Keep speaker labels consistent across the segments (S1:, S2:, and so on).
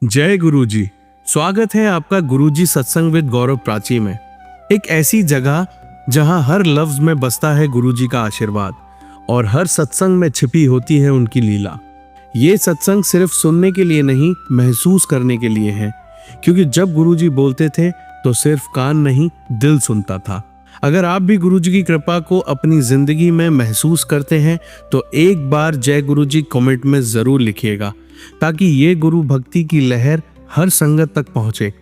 S1: जय गुरुजी। स्वागत है आपका गुरुजी सत्संग विद गौरव प्राची में। एक ऐसी जगह जहां हर लफ्ज में बसता है गुरुजी का आशीर्वाद और हर सत्संग में छिपी होती है उनकी लीला। ये सत्संग सिर्फ सुनने के लिए नहीं, महसूस करने के लिए है, क्योंकि जब गुरुजी बोलते थे तो सिर्फ कान नहीं, दिल सुनता था। अगर आप भी गुरुजी की कृपा को अपनी जिंदगी में महसूस करते हैं तो एक बार जय गुरुजी कमेंट में जरूर लिखिएगा, ताकि ये गुरु भक्ति की लहर हर संगत तक पहुंचे।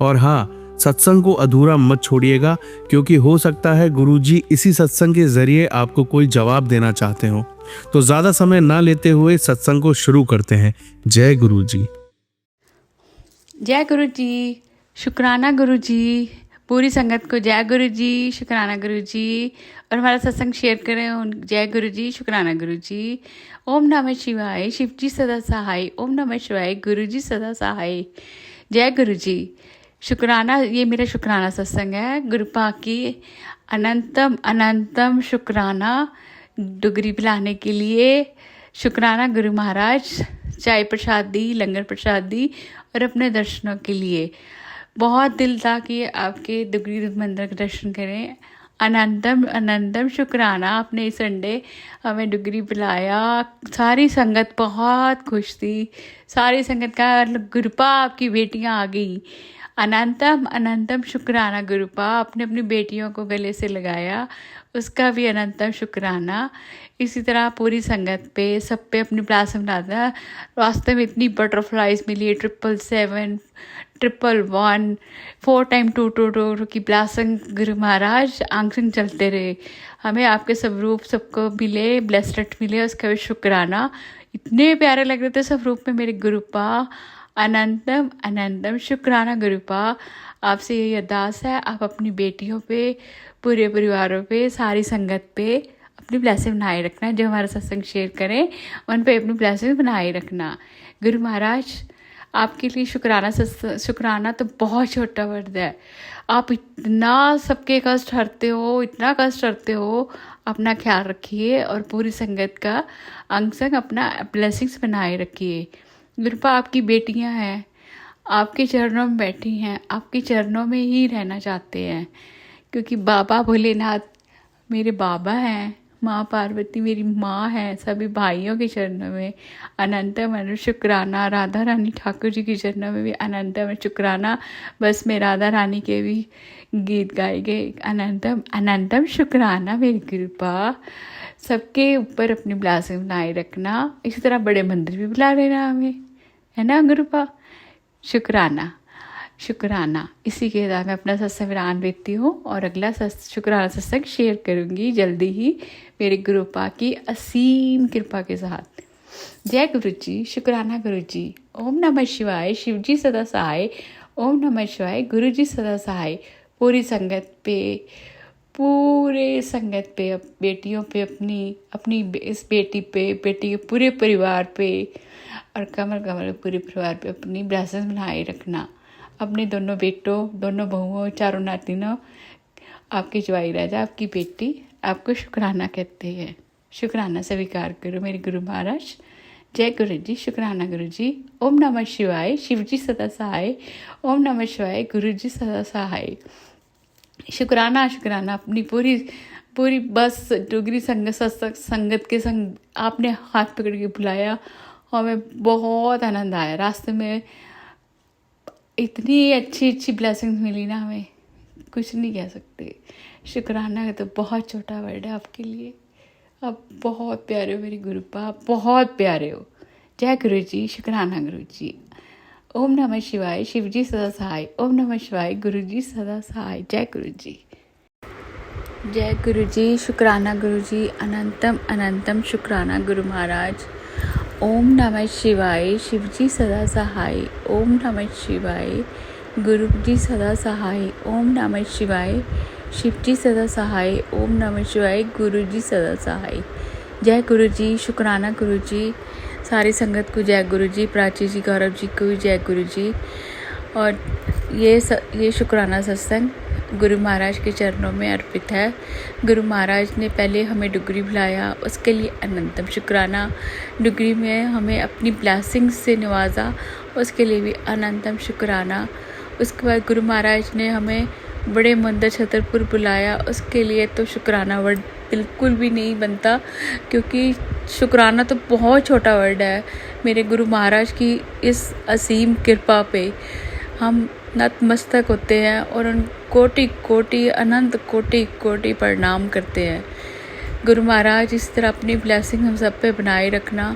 S1: और हाँ, सत्संग को अधूरा मत छोड़िएगा, क्योंकि हो सकता है गुरुजी इसी सत्संग के जरिए आपको कोई जवाब देना चाहते हो। तो ज्यादा समय ना लेते हुए सत्संग को शुरू करते हैं। जय गुरुजी।
S2: जय गुरु जी, शुक्राना गुरु जी, पूरी संगत को जय गुरु जी, शुक्राना गुरु जी। और हमारा सत्संग शेयर करें उन जय गुरु जी, शुक्राना गुरु जी। ओम नमः शिवाय, शिव जी सदा सहाय। ओम नमः शिवाय, गुरु जी सदा सहाय। जय गुरु जी, शुक्राना। ये मेरा शुक्राना सत्संग है। गुरुपा की अनंतम अनंतम शुक्राना डुगरी पिलाने के लिए। शुक्राना गुरु महाराज, चाय प्रसाद दी, लंगर प्रसाद दी और अपने दर्शनों के लिए। बहुत दिल था कि आपके दुगरी मंदिर के दर्शन करें। अनंतम अनंतम शुक्राना, आपने इस संडे हमें डुगरी पिलाया। सारी संगत बहुत खुश थी। सारी संगत का गुरुपा आपकी बेटियां आ गई। अनंतम अनंतम शुक्राना गुरुपा, आपने अपनी बेटियों को गले से लगाया, उसका भी अनंतम शुक्राना। इसी तरह पूरी संगत पे, सब पे अपनी ब्लासम डाला। रास्ते में इतनी बटरफ्लाइज मिली, 777, 111, 4 टाइम 222 की ब्लासम। गुरु महाराज आंखों चलते रहे, हमें आपके सब रूप सबको मिले, ब्लेसलेट मिले, उसका भी शुक्राना। इतने प्यारे लग रहे थे सब रूप में मेरे गुरुपा। अनंतम अनंतम शुक्राना गुरुपा। आपसे यही अरदास है, आप अपनी बेटियों पे, पूरे परिवारों पे, सारी संगत पे अपनी ब्लेसिंग बनाए रखना। जो हमारा सत्संग शेयर करें उन पे अपनी ब्लेसिंग बनाए रखना। गुरु महाराज, आपके लिए शुक्राना तो बहुत छोटा वर्ड है। आप इतना सबके कष्ट हरते हो, इतना कष्ट हरते हो। अपना ख्याल रखिए और पूरी संगत का अंग संग अपना ब्लेसिंग्स बनाए रखिए। गुरुपा, आपकी बेटियां हैं, आपके चरणों में बैठी हैं, आपके चरणों में ही रहना चाहते हैं, क्योंकि बाबा भोलेनाथ मेरे बाबा हैं, माँ पार्वती मेरी माँ है, सभी भाइयों के चरणों में अनंतम अनंत शुक्राना। राधा रानी ठाकुर जी के चरणों में भी अनंतम शुक्राना। बस में राधा रानी के भी गीत गाए गए। अनंतम अनंतम शुक्राना मेरी कृपा। सबके ऊपर अपनी ब्लेसिंग बनाए रखना। इसी तरह बड़े मंदिर भी बुला लेना हमें, है ना गुरुपा। शुक्राना शुक्राना। इसी के साथ मैं अपना सत्संग विराम लेती हूँ और अगला शुक्राना सत्संग शेयर करूँगी जल्दी ही, मेरे गुरुपा की असीम कृपा के साथ। जय गुरु जी, शुक्राना गुरु जी। ओम नमः शिवाय, शिव जी सदा सहाय। ओम नमः शिवाय, गुरु जी सदा सहाय। पूरी संगत पे, पूरे संगत पे, बेटियों पे, अपनी इस बेटी पे, बेटी के पूरे परिवार पे और कमर पूरे परिवार पे अपनी ब्लेसिंग बनाए रखना। अपने दोनों बेटों, दोनों बहुओं, चारों नातिनों, आपके जवाई राजा, आपकी बेटी, आपको शुक्राना कहते हैं। शुक्राना स्वीकार करो मेरे गुरु महाराज। जय गुरु जी, शुक्राना गुरु जी। ओम नमः शिवाय, शिव जी सदा सहाय। ओम नमः शिवाय, गुरु जी सदा सहाय। शुक्राना शुक्राना। अपनी पूरी बस डुगरी संगत के संग आपने हाथ पकड़ के बुलाया और हमें बहुत आनंद आया। रास्ते में इतनी अच्छी अच्छी ब्लेसिंग्स मिली ना, हमें कुछ नहीं कह सकते। शुक्राना का तो बहुत छोटा वर्ड है आपके लिए। आप बहुत प्यारे हो मेरे गुरुपा, आप बहुत प्यारे हो। जय गुरु जी, शुक्राना गुरु जी। ओम नमः शिवाय, शिव जी सदा सहाय। ओम नमः शिवाय, गुरु जी सदा सहाय। जय गुरु जी। जय गुरु जी, शुक्राना गुरु जी। अनंतम अनंतम शुक्राना गुरु महाराज। ओम नमः शिवाय, शिव जी सदा सहाय। ओम नमः शिवाय, गुरु जी सदा सहाय। ओम नमः शिवाय, शिव जी सदा सहाय। ओम नमः शिवाय, गुरु जी सदा सहाय। जय गुरु जी, शुक्राना गुरु जी। सारी संगत को जय गुरु जी। प्राची जी, गौरव जी को भी जय गुरु जी। और ये शुक्राना सत्संग गुरु महाराज के चरणों में अर्पित है। गुरु महाराज ने पहले हमें डुगरी बुलाया, उसके लिए अनंतम शुक्राना। डुगरी में हमें अपनी ब्लेसिंग से नवाजा, उसके लिए भी अनंतम शुक्राना। उसके बाद गुरु महाराज ने हमें बड़े मंदिर छतरपुर बुलाया, उसके लिए तो शुक्राना वर्ड बिल्कुल भी नहीं बनता, क्योंकि शुक्राना तो बहुत छोटा वर्ड है। मेरे गुरु महाराज की इस असीम कृपा पे हम नतमस्तक होते हैं और उन कोटि कोटि अनंत कोटि कोटि प्रणाम करते हैं। गुरु महाराज इस तरह अपनी ब्लेसिंग हम सब पे बनाए रखना,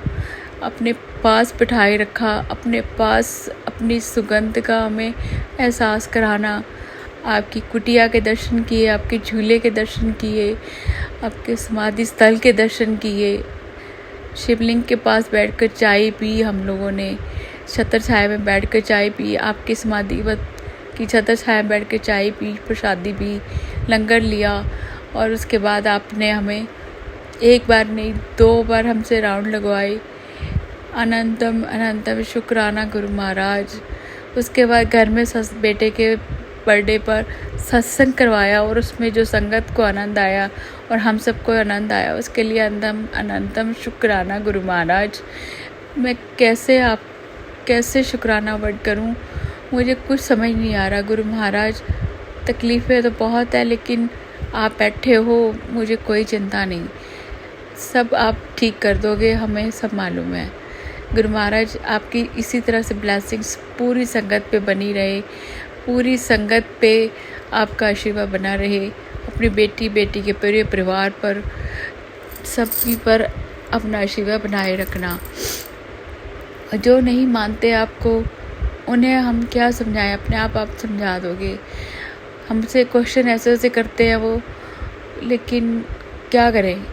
S2: अपने पास बिठाए रखा, अपने पास अपनी सुगंध का हमें एहसास कराना। आपकी कुटिया के दर्शन किए, आपके झूले के दर्शन किए, आपके समाधि स्थल के दर्शन किए, शिवलिंग के पास बैठकर चाय पी हम लोगों ने, छतर छाया में बैठकर चाय पी, आपकी समाधि की छतर छाया में बैठ कर चाय पी, प्रसादी पी, लंगर लिया। और उसके बाद आपने हमें एक बार नहीं 2 बार हमसे राउंड लगवाए। अनंतम अनंतम शुक्राना गुरु महाराज। उसके बाद घर में बेटे के बर्थडे पर सत्संग करवाया और उसमें जो संगत को आनंद आया और हम सबको आनंद आया, उसके लिए अनंतम शुक्राना गुरु महाराज। मैं कैसे शुक्राना वर्ड करूं, मुझे कुछ समझ नहीं आ रहा। गुरु महाराज, तकलीफ़ें तो बहुत है, लेकिन आप बैठे हो, मुझे कोई चिंता नहीं, सब आप ठीक कर दोगे, हमें सब मालूम है। गुरु महाराज, आपकी इसी तरह से ब्लेसिंग्स पूरी संगत पे बनी रहे, पूरी संगत पे आपका आशीर्वाद बना रहे, अपनी बेटी के पूरे परिवार पर, सभी पर अपना आशीर्वाद बनाए रखना। जो नहीं मानते आपको, उन्हें हम क्या समझाएं, अपने आप समझा दोगे। हमसे क्वेश्चन ऐसे करते हैं वो, लेकिन क्या करें,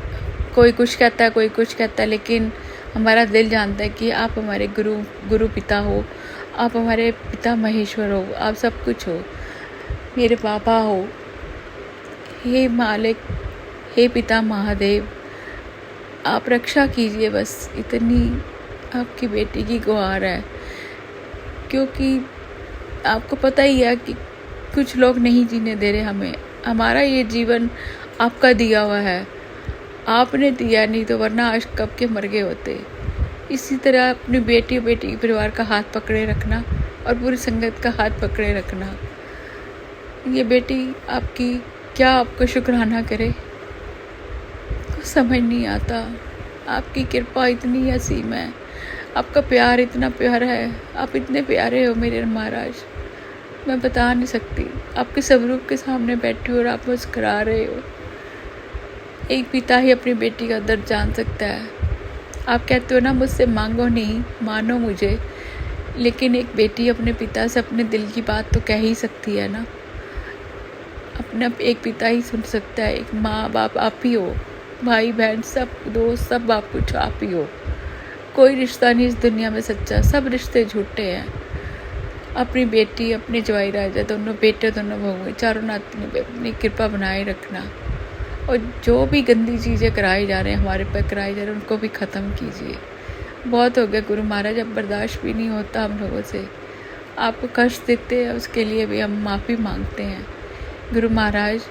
S2: कोई कुछ कहता है, कोई कुछ कहता है, लेकिन हमारा दिल जानता है कि आप हमारे गुरु पिता हो, आप हमारे पिता महेश्वर हो, आप सब कुछ हो, मेरे पापा हो। हे मालिक, हे पिता महादेव, आप रक्षा कीजिए, बस इतनी आपकी बेटी की गुहार है। क्योंकि आपको पता ही है कि कुछ लोग नहीं जीने दे रहे हमें। हमारा ये जीवन आपका दिया हुआ है, आपने दिया, नहीं तो वरना आज कब के मर गए होते। इसी तरह अपनी बेटी के परिवार का हाथ पकड़े रखना और पूरी संगत का हाथ पकड़े रखना। ये बेटी आपकी क्या आपको शुक्राना करे, कुछ समझ नहीं आता। आपकी कृपा इतनी असीम है, आपका प्यार इतना प्यारा है, आप इतने प्यारे हो मेरे महाराज, मैं बता नहीं सकती। आपके स्वरूप के सामने बैठी हो और आप मुस्कुरा रहे हो। एक पिता ही अपनी बेटी का दर्द जान सकता है। आप कहते हो ना, मुझसे मांगो नहीं, मानो मुझे, लेकिन एक बेटी अपने पिता से अपने दिल की बात तो कह ही सकती है ना। अपना एक पिता ही सुन सकता है, एक माँ बाप आप ही हो, भाई बहन सब दोस्त सब आप कुछ आप ही हो। कोई रिश्ता नहीं इस दुनिया में सच्चा, सब रिश्ते झूठे हैं। अपनी बेटी, अपने जवाई राजा, दोनों बेटे, दोनों बहू, चारों नातियों पे अपनी कृपा बनाए रखना। और जो भी गंदी चीज़ें कराई जा रहे हैं हमारे पर कराई जा रहे हैं, उनको भी ख़त्म कीजिए। बहुत हो गया गुरु महाराज, अब बर्दाश्त भी नहीं होता हम लोगों से। आपको कष्ट देते हैं, उसके लिए भी हम माफ़ी मांगते हैं। गुरु महाराज,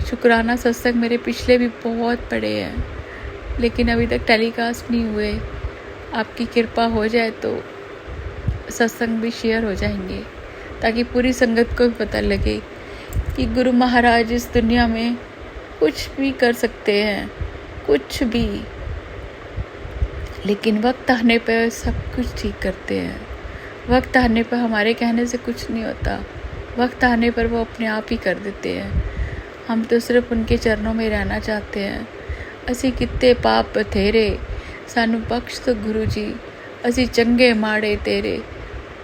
S2: शुक्राना सत्संग मेरे पिछले भी बहुत पड़े हैं, लेकिन अभी तक टेलीकास्ट नहीं हुए। आपकी कृपा हो जाए तो सत्संग भी शेयर हो जाएंगे, ताकि पूरी संगत को भी पता लगे कि गुरु महाराज इस दुनिया में कुछ भी कर सकते हैं, कुछ भी, लेकिन वक्त आने पर सब कुछ ठीक करते हैं। वक्त आने पर हमारे कहने से कुछ नहीं होता, वक्त आने पर वो अपने आप ही कर देते हैं। हम तो सिर्फ उनके चरणों में रहना चाहते हैं। असी कितने पाप बथेरे, सानू बख्श तो गुरु जी, असी चंगे माड़े तेरे,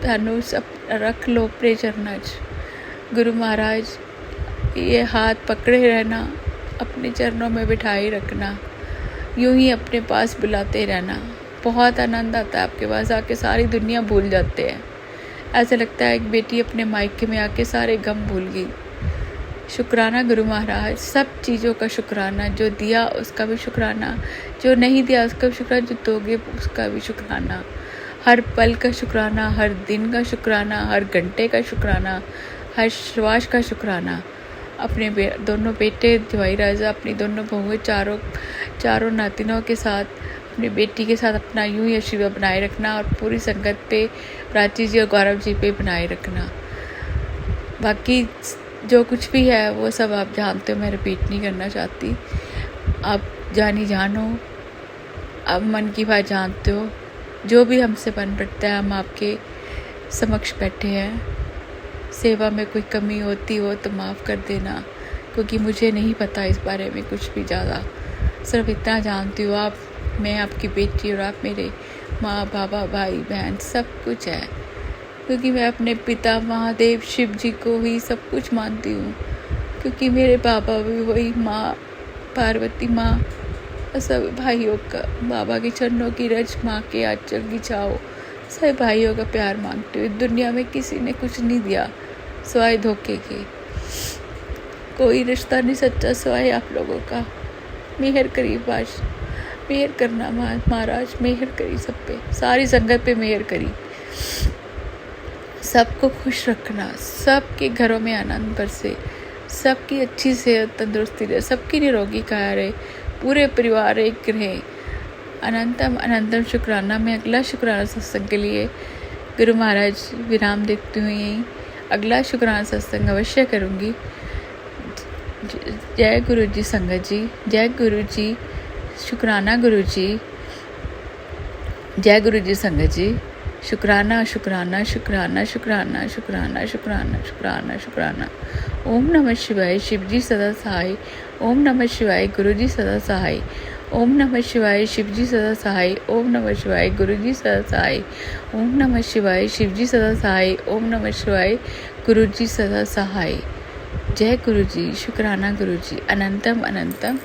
S2: सानू सब रख लो अपने चरनां च। गुरु महाराज, ये हाथ पकड़े रहना, अपने चरणों में बिठाए रखना, यूं ही अपने पास बुलाते रहना। बहुत आनंद आता है आपके पास आके, सारी दुनिया भूल जाते हैं। ऐसा लगता है एक बेटी अपने मायके में आके सारे गम भूल गई। शुक्राना गुरु महाराज, सब चीज़ों का शुक्राना, जो दिया उसका भी शुक्राना, जो नहीं दिया उसका भी शुक्राना, जो दोगे उसका भी शुक्राना। हर पल का शुक्राना, हर दिन का शुक्राना, हर घंटे का शुक्राना, हर श्वास का शुक्राना। अपने दोनों बेटे जवाई राजा, अपनी दोनों बहुएं, चारों नातिनों के साथ, अपनी बेटी के साथ अपना यूं ही आशीर्वाद बनाए रखना और पूरी संगत पे, प्राची जी और गौरव जी पे बनाए रखना। बाकी जो कुछ भी है वो सब आप जानते हो, मैं रिपीट नहीं करना चाहती। आप जानी जानो, आप मन की बात जानते हो। जो भी हमसे बन पड़ता है, हम आपके समक्ष बैठे हैं। सेवा में कोई कमी होती हो तो माफ़ कर देना, क्योंकि मुझे नहीं पता इस बारे में कुछ भी ज़्यादा। सिर्फ इतना जानती हूँ, मैं आपकी बेटी और आप मेरे माँ बाबा भाई बहन सब कुछ है, क्योंकि मैं अपने पिता महादेव शिव जी को ही सब कुछ मानती हूँ, क्योंकि मेरे बाबा भी वही, माँ पार्वती माँ और सब भाइयों का, बाबा के चरणों की रज, माँ के आंचल की छाओ, सभी भाइयों का प्यार मांगते हुए। दुनिया में किसी ने कुछ नहीं दिया सिवाय धोखे के। कोई रिश्ता नहीं सच्चा सिवाय आप लोगों का। मेहर करी बाश, मेहर करना महाराज, मेहर करी सब पे, सारी संगत पे मेहर करी। सबको खुश रखना, सबके घरों में आनंद बरसे, सबकी अच्छी सेहत तंदुरुस्ती रहे, सबकी निरोगी काया रहे, पूरे परिवार एक रहे। अनंतम अनंतम शुक्राना। मैं अगला शुक्राना सत्संग के लिए गुरु महाराज विराम देती हुई यहीं अगला शुक्राना सत्संग अवश्य करूँगी। जय गुरु जी संगत जी, जय गुरु जी, शुक्राना गुरु जी, जय गुरु जी संगत जी। शुक्राना शुक्राना शुक्राना शुक्राना शुक्राना शुक्राना शुक्राना शुक्राना। ओम नमः शिवाय, शिव जी सदा सहाय। ओम नमः शिवाय, गुरु जी सदा सहाय। ओम नमः शिवाय, शिव जी सदा सहाय। ओम नमः शिवाय, गुरु जी सदा सहाय। ओम नमः शिवाय, शिव जी सदा सहाय। ओम नमः शिवाय, गुरु जी सदा सहाय। जय गुरु जी, शुक्राना गुरु जी, अनंतम अनंतम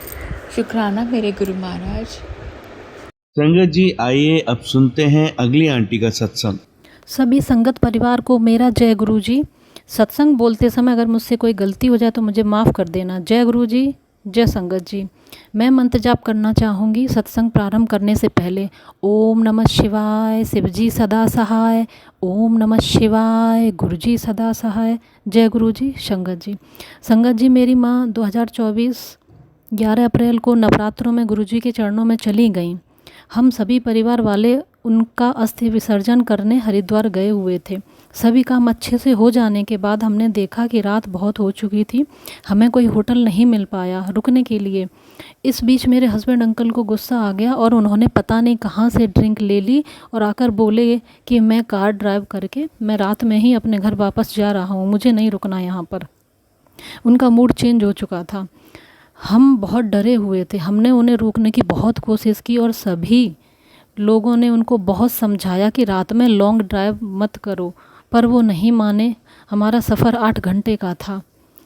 S2: शुक्राना मेरे गुरु महाराज।
S1: संगत जी, आइए अब सुनते हैं अगली आंटी का सत्संग।
S3: सभी संगत परिवार को मेरा जय गुरु जी। सत्संग बोलते समय अगर मुझसे कोई गलती हो जाए तो मुझे माफ़ कर देना। जय गुरु जी, जय संगत जी। मैं मंत्र जाप करना चाहूँगी सत्संग प्रारंभ करने से पहले। ओम नमः शिवाय, शिव जी सदा सहाय। ओम नमः शिवाय, गुरु जी सदा सहाय। जय गुरु जी, संगत जी। संगत जी, मेरी माँ 2024 11 अप्रैल को नवरात्रों में गुरु जी के चरणों में चली गईं। हम सभी परिवार वाले उनका अस्थि विसर्जन करने हरिद्वार गए हुए थे। सभी काम अच्छे से हो जाने के बाद हमने देखा कि रात बहुत हो चुकी थी, हमें कोई होटल नहीं मिल पाया रुकने के लिए। इस बीच मेरे हस्बैंड अंकल को गुस्सा आ गया और उन्होंने पता नहीं कहाँ से ड्रिंक ले ली और आकर बोले कि मैं कार ड्राइव करके मैं रात में ही अपने घर वापस जा रहा हूँ, मुझे नहीं रुकना यहाँ पर। उनका मूड चेंज हो चुका था। हम बहुत डरे हुए थे। हमने उन्हें रोकने की बहुत कोशिश की और सभी लोगों ने उनको बहुत समझाया कि रात में लॉन्ग ड्राइव मत करो, पर वो नहीं माने। हमारा सफ़र 8 घंटे का था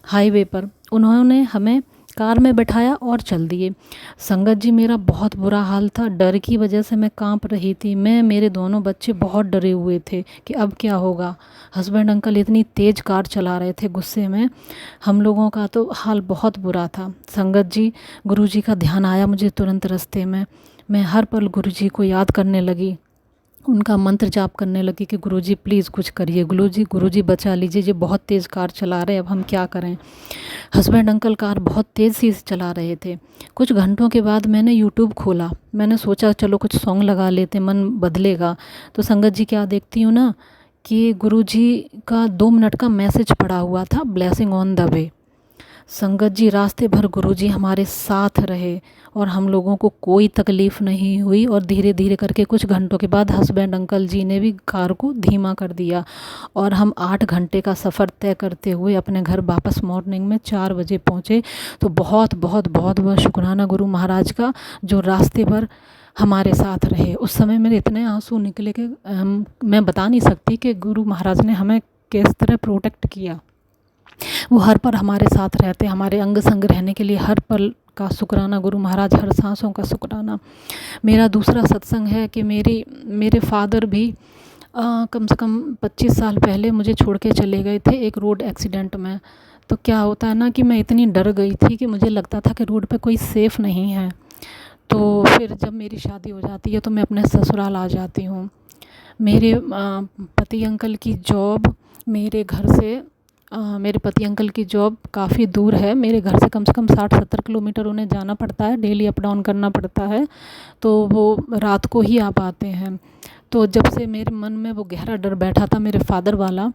S3: हाईवे पर। उन्होंने हमें कार में बैठाया और चल दिए। संगत जी, मेरा बहुत बुरा हाल था। डर की वजह से मैं कांप रही थी। मेरे दोनों बच्चे बहुत डरे हुए थे कि अब क्या होगा। हस्बैंड अंकल इतनी तेज़ कार चला रहे थे गुस्से में। हम लोगों का तो हाल बहुत बुरा था। संगत जी, गुरुजी का ध्यान आया मुझे तुरंत रास्ते में। मैं हर पल गुरुजी को याद करने लगी, उनका मंत्र जाप करने लगी कि गुरुजी प्लीज़ कुछ करिए, गुरुजी बचा लीजिए, ये बहुत तेज़ कार चला रहे, अब हम क्या करें। हस्बैंड अंकल कार बहुत तेज़ से चला रहे थे। कुछ घंटों के बाद मैंने यूट्यूब खोला। मैंने सोचा चलो कुछ सॉन्ग लगा लेते, मन बदलेगा। तो संगत जी, क्या देखती हूँ ना कि गुरुजी का 2 मिनट का मैसेज पड़ा हुआ था, ब्लेसिंग ऑन द वे। संगत जी, रास्ते भर गुरुजी हमारे साथ रहे और हम लोगों को कोई तकलीफ़ नहीं हुई। और धीरे धीरे करके कुछ घंटों के बाद हस्बैंड अंकल जी ने भी कार को धीमा कर दिया और हम 8 घंटे का सफ़र तय करते हुए अपने घर वापस मॉर्निंग में 4 बजे पहुँचे। तो बहुत बहुत बहुत बहुत शुक्राना गुरु महाराज का, जो रास्ते भर हमारे साथ रहे। उस समय मेरे इतने आंसू निकले कि मैं बता नहीं सकती कि गुरु महाराज ने हमें किस तरह प्रोटेक्ट किया। वो हर पल हमारे साथ रहते, हमारे अंग संग रहने के लिए हर पल का शुक्राना गुरु महाराज, हर सांसों का शुक्राना। मेरा दूसरा सत्संग है कि मेरे फादर भी कम से कम 25 साल पहले मुझे छोड़ के चले गए थे एक रोड एक्सीडेंट में। तो क्या होता है ना कि मैं इतनी डर गई थी कि मुझे लगता था कि रोड पे कोई सेफ़ नहीं है। तो फिर जब मेरी शादी हो जाती है तो मैं अपने ससुराल आ जाती हूँ। मेरे पति अंकल की जॉब मेरे घर से मेरे पति अंकल की जॉब काफ़ी दूर है, मेरे घर से कम 60-70 किलोमीटर उन्हें जाना पड़ता है, डेली अप डाउन करना पड़ता है, तो वो रात को ही आ पाते हैं। तो जब से मेरे मन में वो गहरा डर बैठा था मेरे फादर वाला,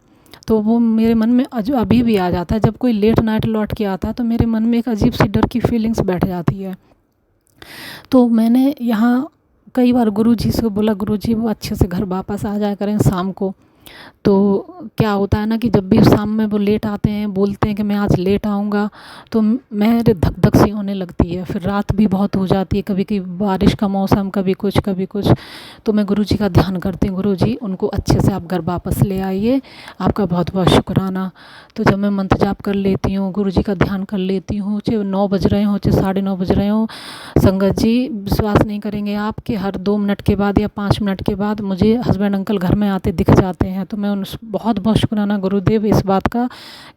S3: तो वो मेरे मन में अभी भी आ जाता है। जब कोई लेट नाइट लौट के आता है तो मेरे मन में एक अजीब सी डर की फीलिंग्स बैठ जाती है। तो मैंने यहाँ कई बार गुरुजी से बोला, गुरुजी वो अच्छे से घर वापस आ जाया करें शाम को। तो क्या होता है ना कि जब भी शाम में वो लेट आते हैं, बोलते हैं कि मैं आज लेट आऊँगा, तो मेरे धक धक सी होने लगती है। फिर रात भी बहुत हो जाती है, कभी कभी बारिश का मौसम, कभी कुछ कभी कुछ। तो मैं गुरुजी का ध्यान करती हूँ, गुरुजी उनको अच्छे से आप घर वापस ले आइए, आपका बहुत बहुत शुक्राना। तो जब मैं मंत्र जाप कर लेती हूँ, गुरुजी का ध्यान कर लेती हूँ, चाहे 9 बज रहे हों, चाहे 9:30 बज रहे हों, संगत जी विश्वास नहीं करेंगे आप कि हर 2 मिनट के बाद या 5 मिनट के बाद मुझे हस्बैंड अंकल घर में आते दिख जाते हैं। तो मैं उन बहुत बहुत शुक्राना गुरुदेव इस बात का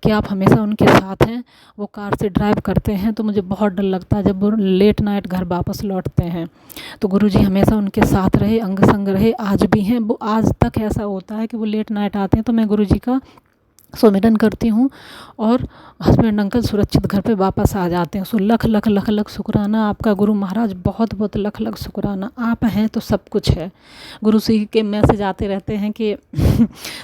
S3: कि आप हमेशा उनके साथ हैं। वो कार से ड्राइव करते हैं तो मुझे बहुत डर लगता है जब वो लेट नाइट घर वापस लौटते हैं। तो गुरुजी हमेशा उनके साथ रहे, अंग संग रहे, आज भी हैं। वो आज तक ऐसा होता है कि वो लेट नाइट आते हैं तो मैं गुरुजी का सुमिरन करती हूँ और हस्बैंड अंकल सुरक्षित घर पे वापस आ जाते हैं। सो लख लख लख लख शुक्राना आपका गुरु महाराज, बहुत बहुत लख लख शुक्राना। आप हैं तो सब कुछ है। गुरु जी के मैसेज आते रहते हैं कि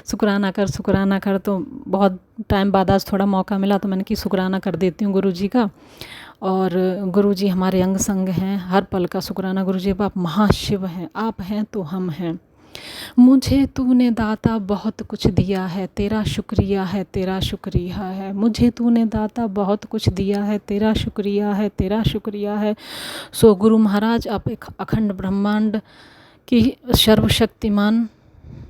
S3: शुक्राना कर। तो बहुत टाइम बाद आज थोड़ा मौका मिला तो मैंने कि शुक्राना कर देती हूँ गुरु जी का। और गुरु जी हमारे अंग संग हैं, हर पल का शुक्राना। गुरु जी आप महाशिव हैं, आप हैं तो हम हैं। मुझे तूने दाता बहुत कुछ दिया है, तेरा शुक्रिया है, तेरा शुक्रिया है। मुझे तूने दाता बहुत कुछ दिया है, तेरा शुक्रिया है, तेरा शुक्रिया है। सो गुरु महाराज आप एक अखंड ब्रह्मांड की सर्वशक्तिमान,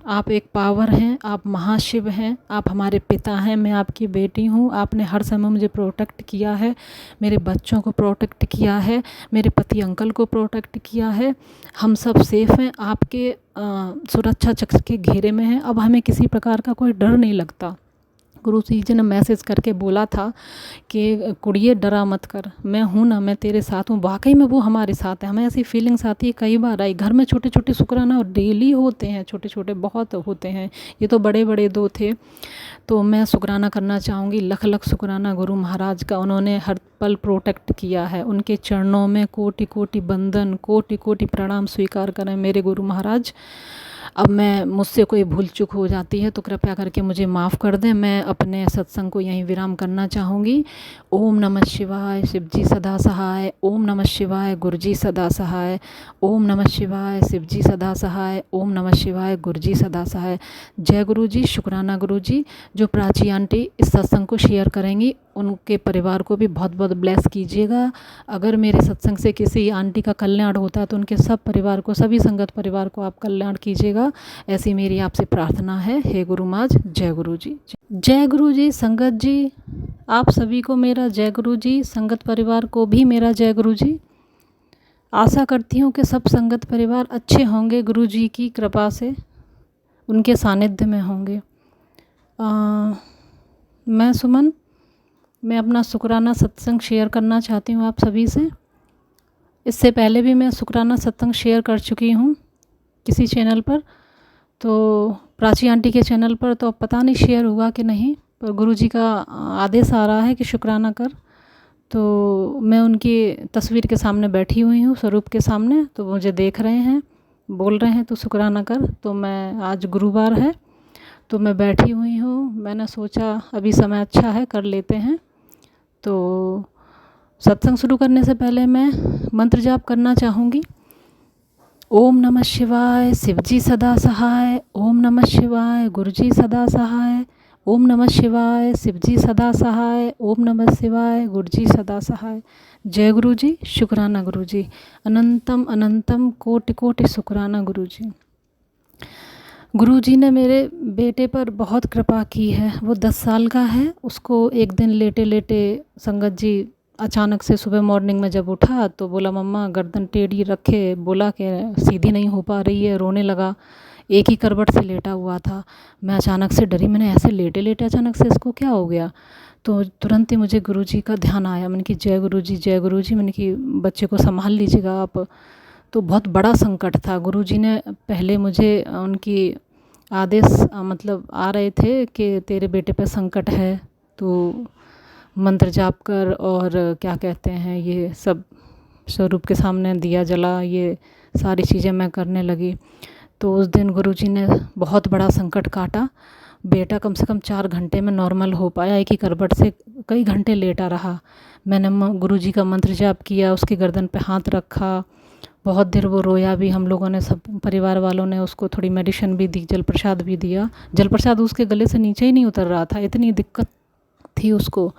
S3: आप एक पावर हैं, आप महाशिव हैं, आप हमारे पिता हैं, मैं आपकी बेटी हूँ। आपने हर समय मुझे प्रोटेक्ट किया है, मेरे बच्चों को प्रोटेक्ट किया है, मेरे पति अंकल को प्रोटेक्ट किया है। हम सब सेफ़ हैं, आपके सुरक्षा चक्र के घेरे में हैं। अब हमें किसी प्रकार का कोई डर नहीं लगता। गुरु जी ने मैसेज करके बोला था कि कुड़िए डरा मत कर, मैं हूँ ना, मैं तेरे साथ हूँ। वाकई में वो हमारे साथ है। हमें ऐसी फीलिंग्स आती है, कई बार आई। घर में छोटे छोटे शुक्राना और डेली होते हैं, छोटे छोटे बहुत होते हैं। ये तो बड़े बड़े 2 थे। तो मैं शुक्राना करना चाहूँगी, लख लख शुक्राना गुरु महाराज का। उन्होंने हर पल प्रोटेक्ट किया है। उनके चरणों में कोटि कोटि बंदन, कोटि कोटि प्रणाम स्वीकार करें मेरे गुरु महाराज। अब मैं मुझसे कोई भूल चूक हो जाती है तो कृपया करके मुझे माफ़ कर दें। मैं अपने सत्संग को यहीं विराम करना चाहूँगी। ओम नमः शिवाय, शिवजी सदा सहाय। ओम नमः शिवाय, गुरुजी सदा सहाय। ओम नमः शिवाय, शिवजी सदा सहाय। ओम नमः शिवाय, गुरुजी सदा सहाय। जय गुरु जी, शुक्राना गुरु जी। जो प्राची आंटी इस सत्संग को शेयर करेंगी उनके परिवार को भी बहुत बहुत ब्लेस कीजिएगा। अगर मेरे सत्संग से किसी आंटी का कल्याण होता है तो उनके सब परिवार को, सभी संगत परिवार को आप कल्याण कीजिएगा, ऐसी मेरी आपसे प्रार्थना है। हे गुरु माज, जय गुरु जी। जय गुरु जी। संगत जी आप सभी को मेरा जय गुरु जी, संगत परिवार को भी मेरा जय गुरु जी। आशा करती हूँ कि सब संगत परिवार अच्छे होंगे, गुरु जी की कृपा से उनके सानिध्य में होंगे। मैं सुमन, मैं अपना शुक्राना सत्संग शेयर करना चाहती हूँ आप सभी से। इससे पहले भी मैं शुक्राना सत्संग शेयर कर चुकी हूँ किसी चैनल पर, तो प्राची आंटी के चैनल पर। तो अब पता नहीं शेयर हुआ कि नहीं, पर गुरुजी का आदेश आ रहा है कि शुक्राना कर। तो मैं उनकी तस्वीर के सामने बैठी हुई हूँ, स्वरूप के सामने। तो मुझे देख रहे हैं, बोल रहे हैं तो शुक्राना कर। तो मैं आज गुरुवार है तो मैं बैठी हुई हूँ। मैंने सोचा अभी समय अच्छा है, कर लेते हैं। तो सत्संग शुरू करने से पहले मैं मंत्र जाप करना चाहूँगी। ओम नमः शिवाय, शिवजी सदा सहाय। ओम नमः शिवाय, गुरुजी सदा सहाय। ओम नमः शिवाय, शिवजी सदा सहाय। ओम नमः शिवाय, गुरुजी सदा सहाय। जय गुरु जी, शुक्राना गुरु जी। अनंतम अनंतम कोटि कोटि शुक्राना गुरु जी। गुरु जी ने मेरे बेटे पर बहुत कृपा की है। वो 10 साल का है। उसको एक दिन लेटे लेटे संगत जी अचानक से सुबह मॉर्निंग में जब उठा तो बोला मम्मा गर्दन टेढ़ी रखे, बोला कि सीधी नहीं हो पा रही है, रोने लगा। एक ही करवट से लेटा हुआ था। मैं अचानक से डरी, मैंने ऐसे लेटे लेटे अचानक से इसको क्या हो गया। तो तुरंत ही मुझे गुरुजी का ध्यान आया। मैंने कि जय गुरु जी, जय गुरु जी। मैंने कि बच्चे को संभाल लीजिएगा आप। तो बहुत बड़ा संकट था। गुरुजी ने पहले मुझे उनकी आदेश मतलब आ रहे थे कि तेरे बेटे पे संकट है, तो मंत्र जाप कर और क्या कहते हैं ये सब स्वरूप के सामने दिया जला, ये सारी चीज़ें मैं करने लगी। तो उस दिन गुरुजी ने बहुत बड़ा संकट काटा। बेटा कम से कम 4 घंटे में नॉर्मल हो पाया, एक ही करवट से कई घंटे लेटा रहा। मैंने गुरुजी का मंत्र जाप किया, उसकी गर्दन पे हाथ रखा, बहुत देर वो रोया भी। हम लोगों ने, सब परिवार वालों ने उसको थोड़ी मेडिसिन भी दी, जल प्रसाद भी दिया। जल प्रसाद उसके गले से नीचे ही नहीं उतर रहा था, इतनी दिक्कत थी उसको।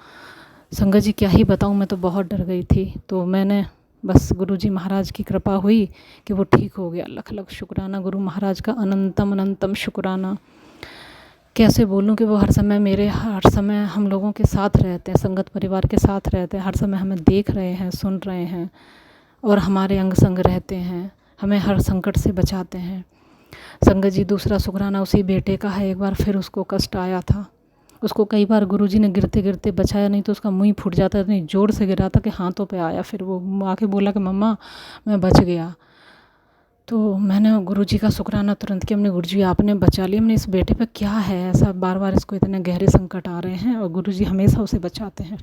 S3: संगत जी क्या ही बताऊँ, मैं तो बहुत डर गई थी। तो मैंने बस गुरुजी महाराज की कृपा हुई कि वो ठीक हो गया। लख लख शुक्राना गुरु महाराज का, अनंतम अनंतम शुक्राना। कैसे बोलूं कि वो हर समय हम लोगों के साथ रहते हैं, संगत परिवार के साथ रहते हैं, हर समय हमें देख रहे हैं, सुन रहे हैं और हमारे अंग संग रहते हैं, हमें हर संकट से बचाते हैं। संगत जी दूसरा शुक्राना उसी बेटे का है। एक बार फिर उसको कष्ट आया था। उसको कई बार गुरुजी ने गिरते गिरते बचाया, नहीं तो उसका मुंह फूट जाता, इतनी ज़ोर से गिरा था कि हाथों पे आया। फिर वो आके बोला कि मम्मा मैं बच गया। तो मैंने गुरुजी का शुक्राना तुरंत किया, हमने गुरुजी आपने बचा लिया। हमने इस बेटे पे क्या है ऐसा, बार बार इसको इतने गहरे संकट आ रहे हैं और गुरुजी हमेशा उसे बचाते हैं।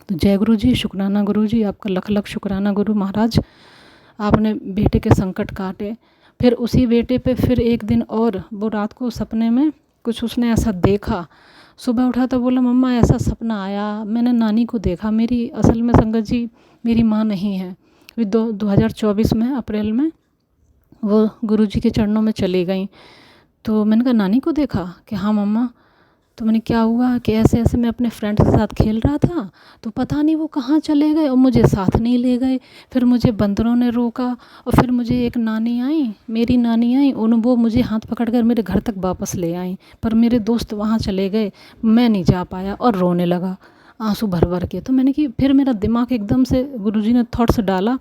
S3: तो जय गुरुजी, शुक्राना गुरुजी, आपका लख लख शुक्राना गुरु महाराज, आपने बेटे के संकट काटे। फिर उसी बेटे पे फिर एक दिन और, वो रात को सपने में कुछ उसने ऐसा देखा। सुबह उठा तो बोला मम्मा ऐसा सपना आया, मैंने नानी को देखा। मेरी असल में संगत जी मेरी माँ नहीं है। 2024 में अप्रैल में वो गुरुजी के चरणों में चली गई। तो मैंने कहा नानी को देखा कि हाँ मम्मा। तो मैंने क्या हुआ कि ऐसे ऐसे मैं अपने फ्रेंड्स के साथ खेल रहा था, तो पता नहीं वो कहाँ चले गए और मुझे साथ नहीं ले गए। फिर मुझे बंदरों ने रोका और फिर मुझे एक नानी आई, मेरी नानी आई, वो मुझे हाथ पकड़कर मेरे घर तक वापस ले आई। पर मेरे दोस्त वहाँ चले गए, मैं नहीं जा पाया और रोने लगा आंसू भर भर के। तो मैंने कि फिर मेरा दिमाग एकदम से, गुरुजी ने थॉट्स डाला,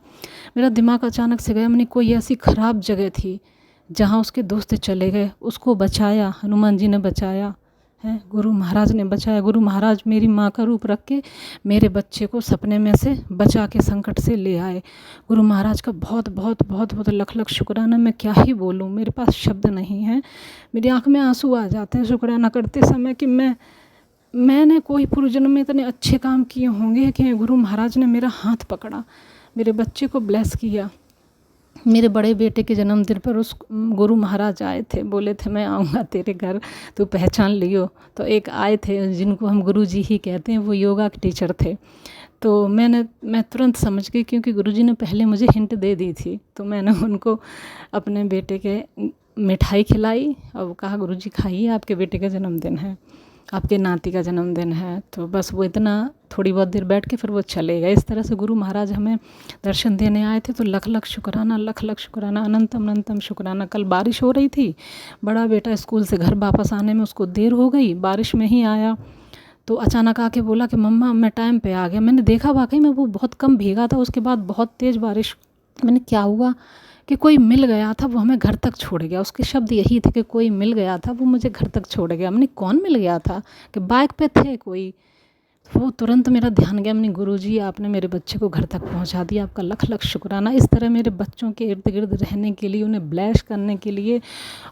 S3: मेरा दिमाग अचानक से गया। मैंने कोई ऐसी ख़राब जगह थी जहाँ उसके दोस्त चले गए, उसको बचाया, हनुमान जी ने बचाया है, गुरु महाराज ने बचाया। गुरु महाराज मेरी माँ का रूप रख के मेरे बच्चे को सपने में से बचा के संकट से ले आए। गुरु महाराज का बहुत बहुत बहुत बहुत लख लख शुक्राना। मैं क्या ही बोलूँ, मेरे पास शब्द नहीं हैं, मेरी आँख में आंसू आ जाते हैं शुक्राना करते समय कि मैंने कोई पूर्वजन्म में इतने अच्छे काम किए होंगे कि गुरु महाराज ने मेरा हाथ पकड़ा, मेरे बच्चे को ब्लेस किया। मेरे बड़े बेटे के जन्मदिन पर उस गुरु महाराज आए थे, बोले थे मैं आऊँगा तेरे घर, तू पहचान लियो। तो एक आए थे जिनको हम गुरुजी ही कहते हैं, वो योगा के टीचर थे। तो मैं तुरंत समझ गई, क्योंकि गुरुजी ने पहले मुझे हिंट दे दी थी। तो मैंने उनको अपने बेटे के मिठाई खिलाई और वो कहा गुरुजी खाइए, आपके बेटे का जन्मदिन है, आपके नाती का जन्मदिन है। तो बस वो इतना थोड़ी बहुत देर बैठ के फिर वो चले गए। इस तरह से गुरु महाराज हमें दर्शन देने आए थे। तो लख लख शुक्राना, लख लख शुक्राना, अनंतम अनंतम शुक्राना। कल बारिश हो रही थी, बड़ा बेटा स्कूल से घर वापस आने में उसको देर हो गई, बारिश में ही आया। तो अचानक आके बोला कि मम्मा मैं टाइम पे आ गया। मैंने देखा वाकई में वो बहुत कम भीगा था, उसके बाद बहुत तेज़ बारिश। मैंने क्या हुआ कि कोई मिल गया था, वो हमें घर तक छोड़ गया। उसके शब्द यही थे कि कोई मिल गया था, वो मुझे घर तक छोड़ गया। मैंने कौन मिल गया था कि बाइक पे थे कोई। वो तुरंत मेरा ध्यान गया, मैंने गुरुजी आपने मेरे बच्चे को घर तक पहुंचा दिया, आपका लख लख शुक्राना। इस तरह मेरे बच्चों के इर्द गिर्द रहने के लिए, उन्हें ब्लेस करने के लिए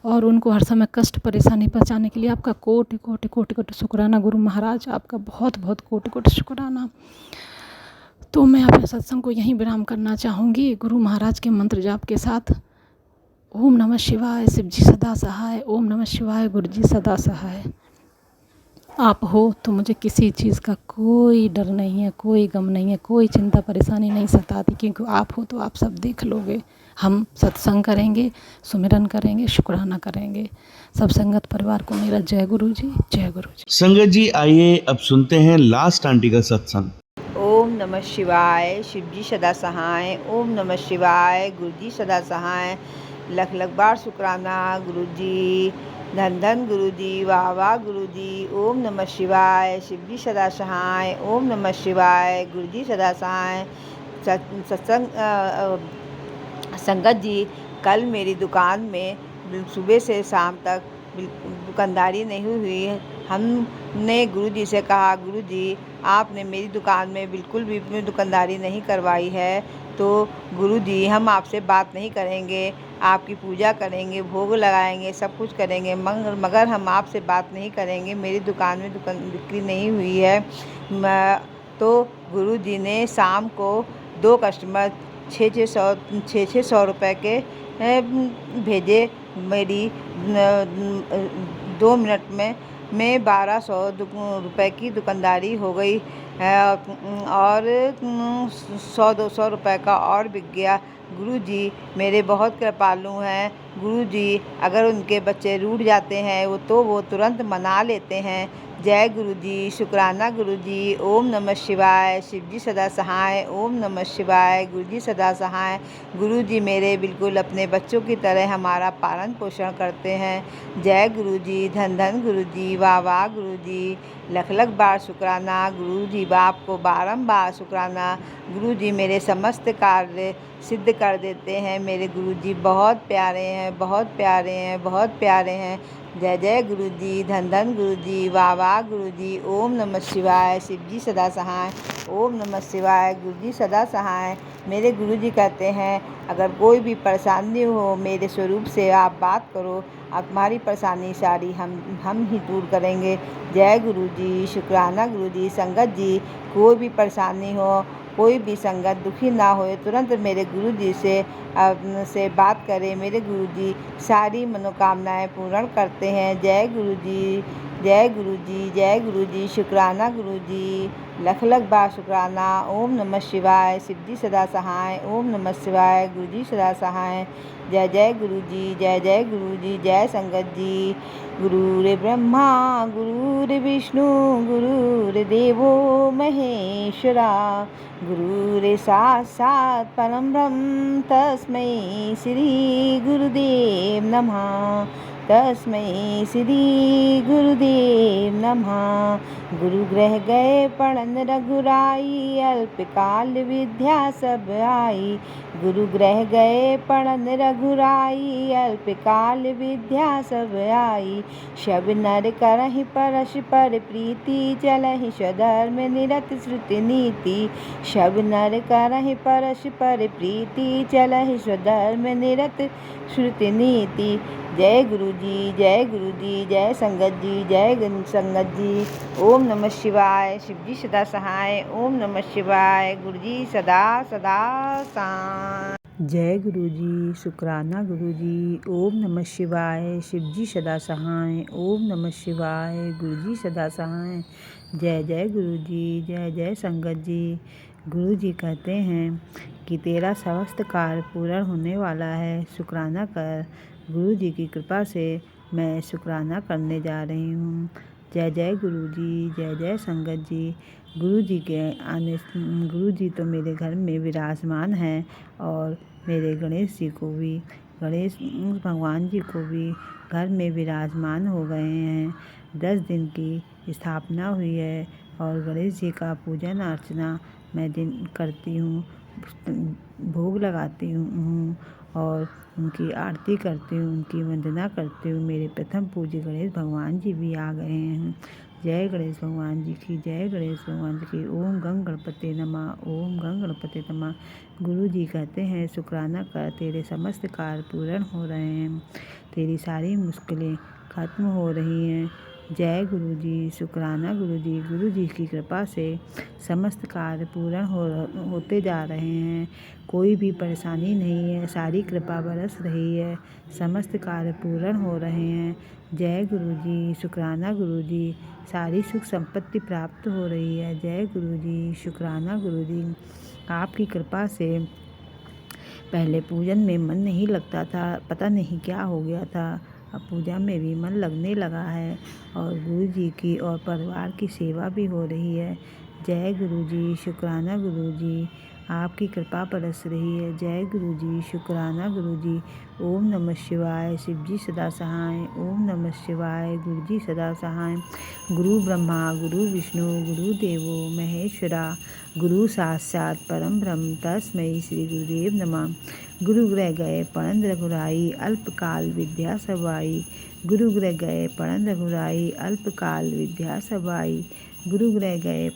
S3: और उनको हर समय कष्ट परेशानी पहुंचाने के लिए आपका कोटि कोटि कोटि कोटि शुक्राना गुरु महाराज, आपका बहुत बहुत कोटि कोटि शुक्राना। तो मैं अपने सत्संग को यहीं विराम करना चाहूँगी गुरु महाराज के मंत्र जाप के साथ। ओम नमः शिवाय, शिव जी सदा सहाय। ओम नमः शिवाय, गुरु जी सदा सहाय। आप हो तो मुझे किसी चीज़ का कोई डर नहीं है, कोई गम नहीं है, कोई चिंता परेशानी नहीं सताती, क्योंकि आप हो तो आप सब देख लोगे। हम सत्संग करेंगे, सुमिरन करेंगे, शुक्राना करेंगे। सब संगत परिवार को मेरा जय गुरु जी, जय गुरु जी।
S1: संगत जी आइए अब सुनते हैं लास्ट आंटी का सत्संग।
S4: ओम नमः शिवाय, शिव जी सदा सहाय। ओम नमः शिवाय, गुरु जी सदा सहाय। लख लख बार शुक्राना गुरु जी, धन धन गुरु जी, वाह वाह गुरु जी। ओम नमः शिवाय, शिव जी सदा सहाय। ओम नमः शिवाय, गुरु जी सदा सहाय। सत्संग संगत जी, कल मेरी दुकान में सुबह से शाम तक दुकानदारी नहीं हुई हमने गुरुजी से कहा, गुरुजी आपने मेरी दुकान में बिल्कुल भी दुकानदारी नहीं करवाई है, तो गुरुजी हम आपसे बात नहीं करेंगे, आपकी पूजा करेंगे, भोग लगाएंगे, सब कुछ करेंगे, मगर हम आपसे बात नहीं करेंगे, मेरी दुकान में बिक्री नहीं हुई है। तो गुरुजी ने शाम को 2 कस्टमर 600 रुपए के भेजे। मेरी 2 मिनट में 1200 रुपए की दुकानदारी हो गई और 100-200 रुपए का और बिक गया। गुरुजी मेरे बहुत कृपालु हैं। गुरुजी अगर उनके बच्चे रूठ जाते हैं वो तुरंत मना लेते हैं। जय गुरुजी, शुक्राना गुरुजी। ओम नमः शिवाय। शिवजी सदा सहाय। ओम नमः शिवाय। गुरुजी सदा सहाय। गुरुजी मेरे बिल्कुल अपने बच्चों की तरह हमारा पालन पोषण करते हैं। जय गुरुजी, धन धन गुरुजी, वाह वाह गुरुजी, लख लख बार शुक्राना गुरुजी, बाप को बारंबार शुक्राना। गुरुजी मेरे समस्त कार्य सिद्ध कर देते हैं। मेरे गुरुजी बहुत प्यारे हैं, बहुत प्यारे हैं, बहुत प्यारे हैं। जय जय गुरुजी, धन धन गुरुजी, वाह वाह गुरुजी। ओम नमः शिवाय। शिवजी सदा सहाय। ओम नमः शिवाय। गुरुजी सदा सहाय। मेरे गुरुजी कहते हैं अगर कोई भी परेशानी हो मेरे स्वरूप से आप बात करो, आप तुम्हारी परेशानी सारी हम ही दूर करेंगे। जय गुरुजी, शुक्राना गुरुजी। संगत जी कोई भी परेशानी हो, कोई भी संगत दुखी ना होए, तुरंत मेरे गुरुजी से बात करें। मेरे गुरुजी सारी मनोकामनाएं पूर्ण करते हैं। जय गुरुजी, जय गुरुजी, जय गुरुजी, शुक्राना गुरुजी, लख लख बार शुक्राना। ओम नमः शिवाय। शिवजी सदा सहाय। ओम नमः शिवाय। गुरुजी सदा सहाय। जय जय गुरुजी, जय जय गुरुजी, जय संगत जी। गुरुर्ब्रह्मा गुरुर्विष्णु गुरुर्देवो महेश्वरा, गुरुर्साक्षात् परं ब्रह्म तस्मै श्री गुरुदेव नमः, तस्मै श्री गुरुदेव नमः। गुरु ग्रह गए पढ़न रघुराई, अल्पकाल विद्या सब आई। गुरु ग्रह गए पढ़न रघुराई, अल्पकाल विद्या सब आई। शब नर करहि परस्पर प्रीति, चलहि स्वधर्म निरत श्रुति नीति। शब नर करहि परस्पर प्रीति, चलहि स्वधर्म निरत श्रुति नीति। जय गुरुजी, जय गुरुजी, जय संगत जी, जय संगत जी। ओम नमः शिवाय। शिवजी सदा सहाय। ओम नमः शिवाय। गुरुजी सदा सदा सहाय। जय गुरुजी, शुक्राना गुरुजी। ओम नमः शिवाय। शिवजी सदा सहाय। ओम नमः शिवाय। गुरुजी सदा सहाय। जय जय गुरुजी, जय जय संगत जी। गुरुजी कहते हैं कि तेरा समस्त कार्य पूर्ण होने वाला है, शुक्राना कर। गुरुजी की कृपा से मैं शुक्राना करने जा रही हूँ। जय जय गुरुजी, जय जय संगत जी। गुरुजी तो मेरे घर में विराजमान हैं और मेरे गणेश भगवान जी को भी घर में विराजमान हो गए हैं। 10 दिन की स्थापना हुई है और गणेश जी का पूजन अर्चना मैं करती हूँ, भोग लगाती हूँ और उनकी आरती करती हूँ, उनकी वंदना करती हूँ। मेरे प्रथम पूज्य गणेश भगवान जी भी आ गए हैं। जय गणेश भगवान जी की, जय गणेश भगवान जी की। ओम गंग गणपते नमः, ओम गंग गणपते नमः। गुरु जी कहते हैं शुक्राना कर, तेरे समस्त कार्य पूर्ण हो रहे हैं, तेरी सारी मुश्किलें खत्म हो रही हैं। जय गुरु जी, शुक्राना गुरु जी। गुरु जी की कृपा से समस्त कार्य पूर्ण होते जा रहे हैं, कोई भी परेशानी नहीं है, सारी कृपा बरस रही है, समस्त कार्य पूर्ण हो रहे हैं। जय गुरु जी, शुक्राना गुरु जी। सारी सुख संपत्ति प्राप्त हो रही है। जय गुरु जी, शुक्राना गुरु जी। आपकी कृपा से पहले पूजन में मन नहीं लगता था, पता नहीं क्या हो गया था, अब पूजा में भी मन लगने लगा है और गुरु जी की और परिवार की सेवा भी हो रही है। जय गुरु जी, शुक्राना गुरु जी। आपकी कृपा बरस रही है। जय गुरु जी, शुक्राना गुरु जी। ओम नमः शिवाय। शिवजी सदा सहाय। ओम नमः शिवाय। गुरु जी सदा सहाय। गुरु ब्रह्मा गुरु विष्णु गुरु देवो महेश्वरा, गुरु साक्षात् परम ब्रह्म तस्मै श्री गुरुदेव नमः। गुरु ग्रह गए पढ़न रघुराई, अल्पकाल विद्या सब आई। गुरु ग्रह गए परम रघुराई, अल्पकाल विद्या सबाई। गुरु ग्रह गए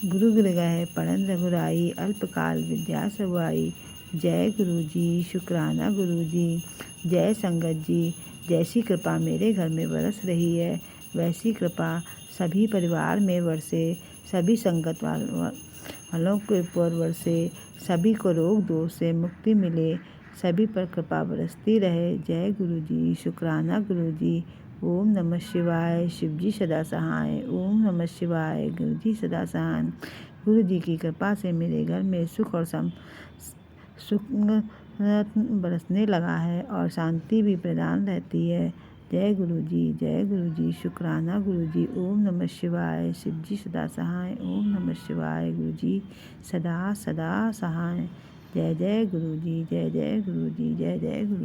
S4: गुरु ग्रह गए परम रघुराई, अल्पकाल विद्या सबाई। जय गुरु जी, शुक्राना गुरु जी। जय संगत जी। जैसी कृपा मेरे घर में बरस रही है, वैसी कृपा सभी परिवार में बरसे, सभी संगत वालों के ऊपर बरसे, सभी को रोग दोष से मुक्ति मिले, सभी पर कृपा बरसती रहे। जय गुरु जी, शुक्राना गुरु जी। ओम नमः शिवाय। शिव जी सदा सहाय। ओम नमः शिवाय। गुरु जी सदा सहाय। गुरु जी की कृपा से मेरे घर में सुख और सुख बरसने लगा है और शांति भी प्रदान रहती है। जय गुरु जी, जय गुरु जी, शुक्राना गुरु जी। ओम नमः शिवाय। शिव जी सदा सहाय। ओम नमः शिवाय। गुरु जी सदा सदा सहाय। जय जय गुरु जी, जय जय गुरु जी, जय जय गुरु।